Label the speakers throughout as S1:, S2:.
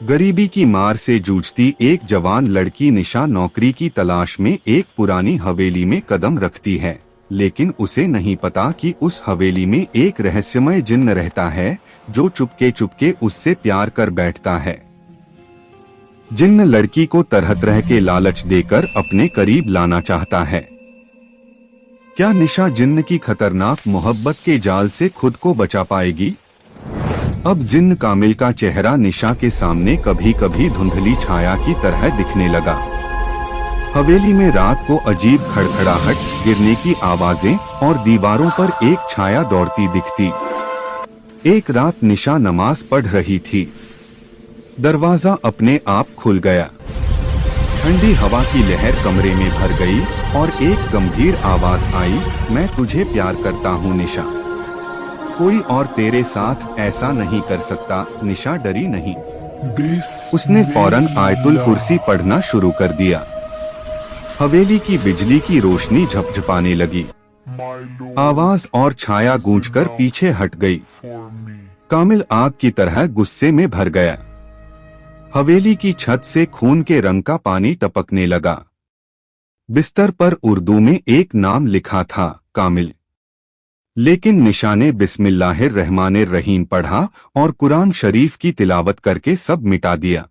S1: गरीबी की मार से जूझती एक जवान लड़की निशा नौकरी की तलाश में एक पुरानी हवेली में कदम रखती है, लेकिन उसे नहीं पता कि उस हवेली में एक रहस्यमय जिन्न रहता है जो चुपके चुपके उससे प्यार कर बैठता है। जिन्न लड़की को तरह तरह के लालच देकर अपने करीब लाना चाहता है। क्या निशा जिन्न की खतरनाक मोहब्बत के जाल से खुद को बचा पाएगी? अब जिन्न कामिल का चेहरा निशा के सामने कभी कभी धुंधली छाया की तरह दिखने लगा। हवेली में रात को अजीब खड़खड़ाहट, गिरने की आवाजें और दीवारों पर एक छाया दौड़ती दिखती। एक रात निशा नमाज पढ़ रही थी। दरवाजा अपने आप खुल गया। ठंडी हवा की लहर कमरे में भर गई और एक गंभीर आवाज आई, मैं तुझे प्यार करता हूँ निशा। कोई और तेरे साथ ऐसा नहीं कर सकता। निशा डरी नहीं। उसने फौरन आयतुल कुर्सी पढ़ना शुरू कर दिया। हवेली की बिजली की रोशनी झपझपाने लगी। आवाज और छाया गूंजकर पीछे हट गई। कामिल आग की तरह गुस्से में भर गया। हवेली की छत से खून के रंग का पानी टपकने लगा। बिस्तर पर उर्दू में एक नाम लिखा था, कामिल। लेकिन निशा ने बिस्मिल्लाहिर्रहमानिर्रहीम पढ़ा और कुरान शरीफ की तिलावत करके सब मिटा दिया।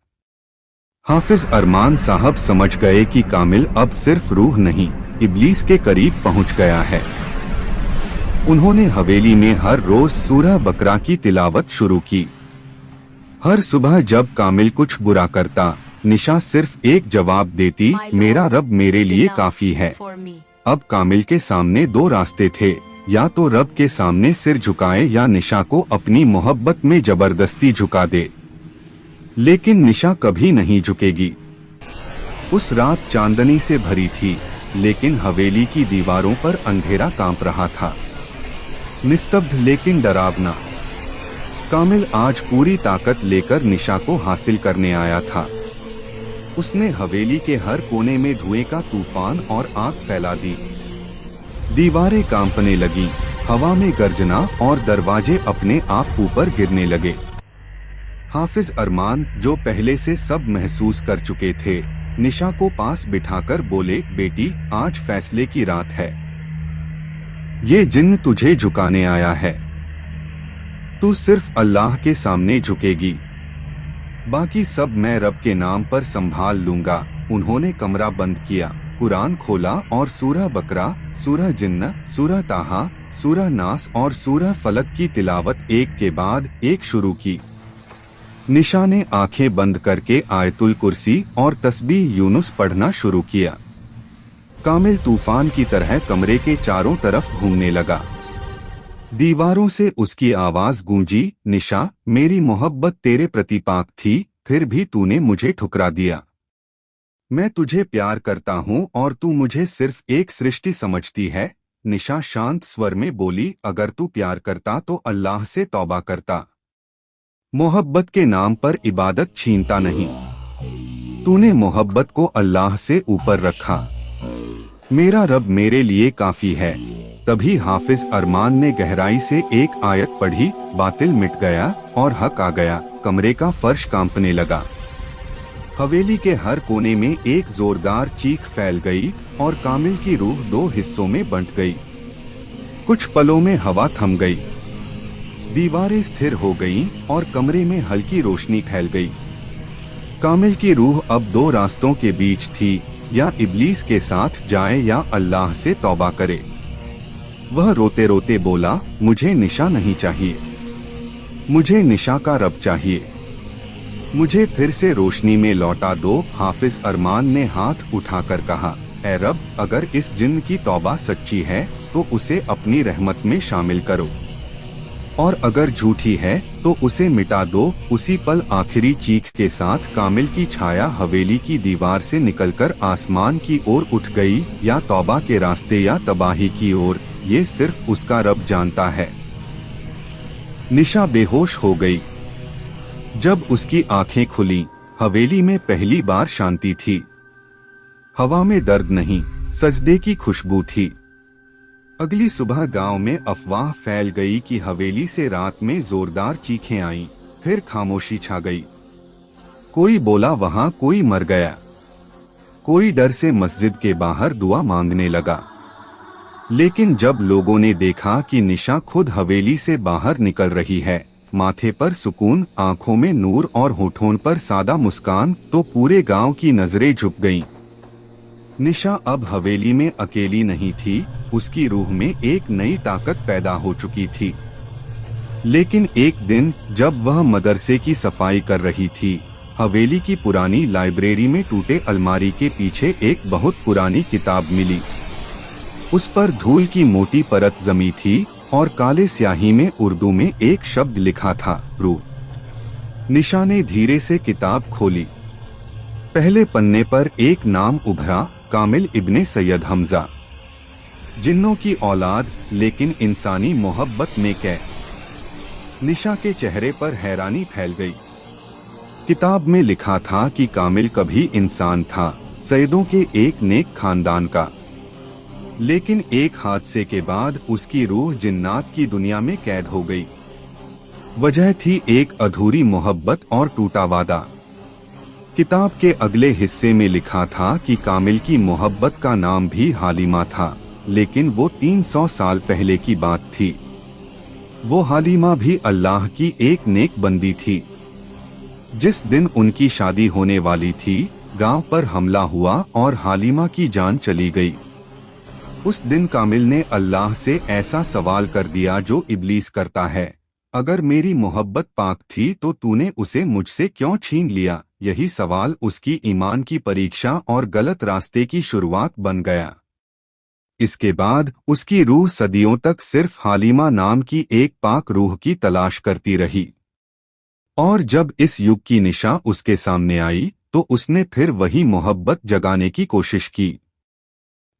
S1: हाफिज अरमान साहब समझ गए कि कामिल अब सिर्फ रूह नहीं, इब्लीस के करीब पहुंच गया है। उन्होंने हवेली में हर रोज सूरह बकरा की तिलावत शुरू की। हर सुबह जब कामिल कुछ बुरा करता, निशा सिर्फ एक जवाब देती, मेरा रब मेरे लिए काफी है। अब कामिल के सामने दो रास्ते थे, या तो रब के सामने सिर झुकाए या निशा को अपनी मोहब्बत में जबरदस्ती झुका दे। लेकिन निशा कभी नहीं झुकेगी। उस रात चांदनी से भरी थी, लेकिन हवेली की दीवारों पर अंधेरा कांप रहा था, निस्तब्ध लेकिन डरावना। कामिल आज पूरी ताकत लेकर निशा को हासिल करने आया था। उसने हवेली के हर कोने में धुएं का तूफान और आग फैला दी। दीवारें कांपने लगी, हवा में गर्जना और दरवाजे अपने आप ऊपर गिरने लगे। हाफिज अरमान, जो पहले से सब महसूस कर चुके थे, निशा को पास बिठाकर बोले, बेटी, आज फैसले की रात है। ये जिन्न तुझे झुकाने आया है। तू सिर्फ अल्लाह के सामने झुकेगी, बाकी सब मैं रब के नाम पर संभाल लूंगा। उन्होंने कमरा बंद किया, कुरान खोला और सूरह बकरा, सूरह जिन्न, सूरह ताहा, सूरह नास और सूरह फलक की तिलावत एक के बाद एक शुरू की। निशा ने आंखें बंद करके आयतुल कुर्सी और तस्बीह यूनुस पढ़ना शुरू किया। कामिल तूफान की तरह कमरे के चारों तरफ घूमने लगा। दीवारों से उसकी आवाज गूंजी, निशा, मेरी मोहब्बत तेरे प्रति पाक थी, फिर भी तूने मुझे ठुकरा दिया। मैं तुझे प्यार करता हूँ और तू मुझे सिर्फ एक सृष्टि समझती है। निशा शांत स्वर में बोली, अगर तू प्यार करता तो अल्लाह से तौबा करता। मोहब्बत के नाम पर इबादत छीनता नहीं। तूने मोहब्बत को अल्लाह से ऊपर रखा। मेरा रब मेरे लिए काफी है। तभी हाफिज अरमान ने गहराई से एक आयत पढ़ी, बातिल मिट गया और हक आ गया। कमरे का फर्श कांपने लगा। हवेली के हर कोने में एक जोरदार चीख फैल गई और कामिल की रूह दो हिस्सों में बंट गई। कुछ पलों में हवा थम गई, दीवारें स्थिर हो गईं और कमरे में हल्की रोशनी फैल गई। कामिल की रूह अब दो रास्तों के बीच थी, या इब्लीस के साथ जाए या अल्लाह से तौबा करे। वह रोते रोते बोला, मुझे निशा नहीं चाहिए, मुझे निशा का रब चाहिए। मुझे फिर से रोशनी में लौटा दो। हाफिज अरमान ने हाथ उठाकर कहा, ऐ रब, अगर इस जिन्न की तौबा सच्ची है तो उसे अपनी रहमत में शामिल करो, और अगर झूठी है तो उसे मिटा दो। उसी पल आखिरी चीख के साथ कामिल की छाया हवेली की दीवार से निकलकर आसमान की ओर उठ गई, या तौबा के रास्ते या तबाही की ओर, ये सिर्फ उसका रब जानता है। निशा बेहोश हो गई। जब उसकी आंखें खुली, हवेली में पहली बार शांति थी। हवा में दर्द नहीं, सजदे की खुशबू थी। अगली सुबह गांव में अफवाह फैल गई कि हवेली से रात में जोरदार चीखें आईं, फिर खामोशी छा गई। कोई बोला वहाँ कोई मर गया। कोई डर से मस्जिद के बाहर दुआ मांगने लगा। लेकिन जब लोगों ने देखा कि निशा खुद हवेली से बाहर निकल रही है, माथे पर सुकून, आंखों में नूर और होठों पर सादा मुस्कान, तो पूरे गांव की नजरें झुक गईं। निशा अब हवेली में अकेली नहीं थी, उसकी रूह में एक नई ताकत पैदा हो चुकी थी। लेकिन एक दिन जब वह मदरसे की सफाई कर रही थी, हवेली की पुरानी लाइब्रेरी में टूटे अलमारी के पीछे एक बहुत पुरानी किताब मिली। उस पर धूल की मोटी परत जमी थी और काले स्याही में उर्दू में एक शब्द लिखा था, रूह। निशा ने धीरे से किताब खोली। पहले पन्ने पर एक नाम उभरा, कामिल इब्ने सैयद हमजा। जिन्नों की औलाद लेकिन इंसानी मोहब्बत में कैद। निशा के चेहरे पर हैरानी फैल गई। किताब में लिखा था कि कामिल कभी इंसान था, सैयदों के एक नेक खानदान का। लेकिन एक हादसे के बाद उसकी रूह जिन्नात की दुनिया में कैद हो गई। वजह थी एक अधूरी मोहब्बत और टूटा वादा। किताब के अगले हिस्से में लिखा था कि कामिल की मोहब्बत का नाम भी हालिमा था, लेकिन वो 300 साल पहले की बात थी। वो हालिमा भी अल्लाह की एक नेक बंदी थी। जिस दिन उनकी शादी होने वाली थी, गांव पर हमला हुआ और हालिमा की जान चली गई। उस दिन कामिल ने अल्लाह से ऐसा सवाल कर दिया जो इब्लीस करता है, अगर मेरी मोहब्बत पाक थी तो तूने उसे मुझसे क्यों छीन लिया। यही सवाल उसकी ईमान की परीक्षा और गलत रास्ते की शुरुआत बन गया। इसके बाद उसकी रूह सदियों तक सिर्फ हालिमा नाम की एक पाक रूह की तलाश करती रही। और जब इस युग की निशा उसके सामने आई तो उसने फिर वही मोहब्बत जगाने की कोशिश की।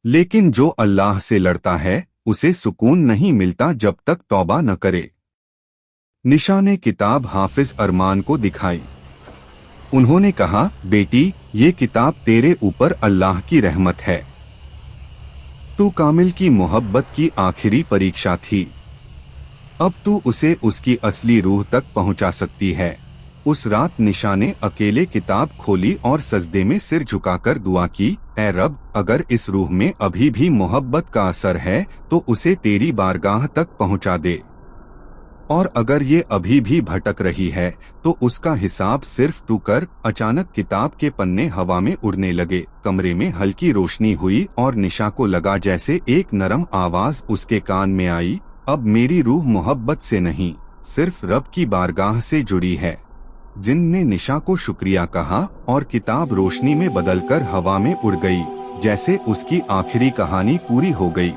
S1: लेकिन जो अल्लाह से लड़ता है उसे सुकून नहीं मिलता जब तक तौबा न करे। निशा ने किताब हाफिज अरमान को दिखाई। उन्होंने कहा, बेटी, ये किताब तेरे ऊपर अल्लाह की रहमत है। तू कामिल की मोहब्बत की आखिरी परीक्षा थी। अब तू उसे उसकी असली रूह तक पहुंचा सकती है। उस रात निशा ने अकेले किताब खोली और सजदे में सिर झुकाकर दुआ की, ऐ रब, अगर इस रूह में अभी भी मोहब्बत का असर है तो उसे तेरी बारगाह तक पहुंचा दे। और अगर ये अभी भी भटक रही है तो उसका हिसाब सिर्फ तू कर। अचानक किताब के पन्ने हवा में उड़ने लगे। कमरे में हल्की रोशनी हुई और निशा को लगा जैसे एक नरम आवाज उसके कान में आई, अब मेरी रूह मोहब्बत से नहीं, सिर्फ रब की बारगाह से जुड़ी है। जिन ने निशा को शुक्रिया कहा और किताब रोशनी में बदलकर हवा में उड़ गई, जैसे उसकी आखिरी कहानी पूरी हो गई।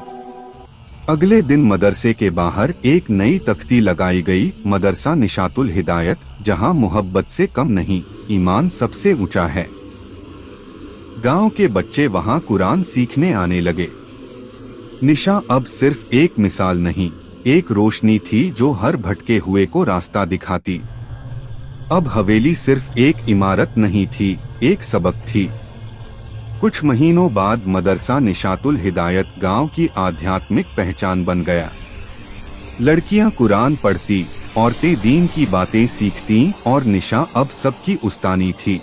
S1: अगले दिन मदरसे के बाहर एक नई तख्ती लगाई गई, मदरसा निशातुल हिदायत, जहां मोहब्बत से कम नहीं, ईमान सबसे ऊंचा है। गांव के बच्चे वहां कुरान सीखने आने लगे। निशा अब सिर्फ एक मिसाल नहीं, एक रोशनी थी जो हर भटके हुए को रास्ता दिखाती। अब हवेली सिर्फ एक इमारत नहीं थी, एक सबक थी। कुछ महीनों बाद मदरसा निशातुल हिदायत गांव की आध्यात्मिक पहचान बन गया। लड़कियां कुरान पढ़ती, औरतें दीन की बातें सीखती और निशा अब सबकी उस्तानी थी।